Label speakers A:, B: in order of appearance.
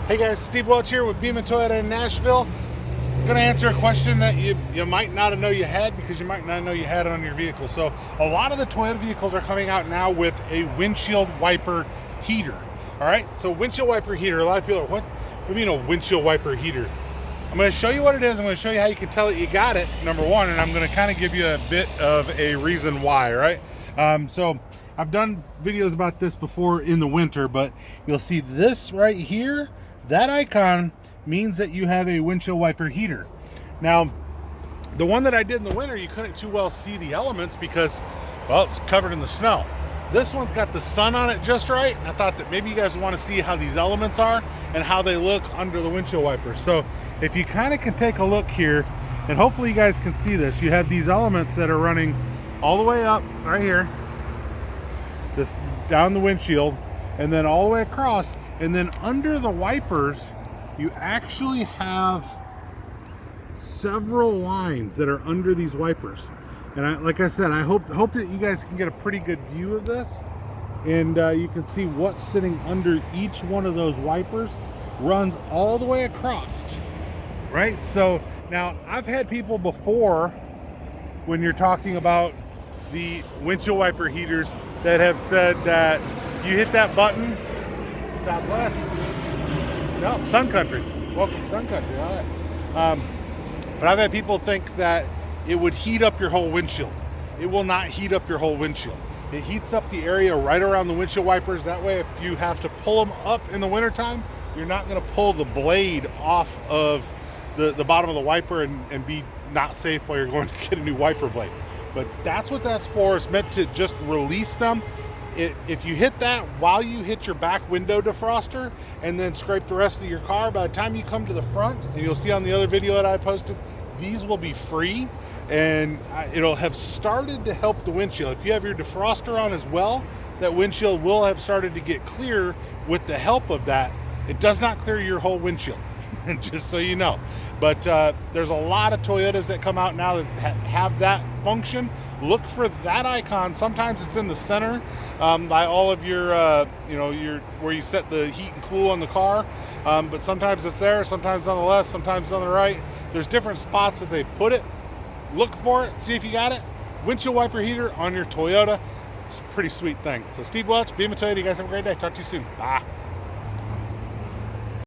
A: Hey guys, Steve Welch here with Beam and Toyota in Nashville. I'm going to answer a question that you might not know you had because you might not know you had on your vehicle. So a lot of the Toyota vehicles are coming out now with a windshield wiper heater. All right, so windshield wiper heater, a lot of people are, what do you mean a windshield wiper heater? I'm going to show you what it is. I'm going to show you how you can tell that you got it, number one, and I'm going to kind of give you a bit of a reason why, right? So I've done videos about this before in the winter, but you'll see this right here. That icon means that you have a windshield wiper heater. Now, the one that I did in the winter, you couldn't too well see the elements because, well, it's covered in the snow. This one's got the sun on it just right, and I thought that maybe you guys want to see how these elements are and how they look under the windshield wipers. So if you kind of can take a look here, and hopefully you guys can see this, you have these elements that are running all the way up right here, this down the windshield, and then all the way across. And then under the wipers, you actually have several lines that are under these wipers. And like I said, I hope that you guys can get a pretty good view of this. And you can see what's sitting under each one of those wipers runs all the way across, right? So now I've had people before, when you're talking about the windshield wiper heaters, that have said that you hit that button, Southwest. No, Sun Country. Welcome to Sun Country. All right. But I've had people think that it would heat up your whole windshield. It will not heat up your whole windshield. It heats up the area right around the windshield wipers. That way, if you have to pull them up in the wintertime, you're not going to pull the blade off of the bottom of the wiper and be not safe while you're going to get a new wiper blade. But that's what that's for. It's meant to just release them. If you hit that while you hit your back window defroster and then scrape the rest of your car, by the time you come to the front, and you'll see on the other video that I posted, these will be free, and it'll have started to help the windshield. If you have your defroster on as well, that windshield will have started to get clear with the help of that. It does not clear your whole windshield, just so you know. But there's a lot of Toyotas that come out now that have that function. Look for that icon. Sometimes it's in the center by all of your, where you set the heat and cool on the car. But sometimes it's there, sometimes it's on the left, sometimes it's on the right. There's different spots that they put it. Look for it, see if you got it. Windshield wiper heater on your Toyota. It's a pretty sweet thing. So Steve Welch, Beam and Toyota, you guys have a great day. Talk to you soon. Bye.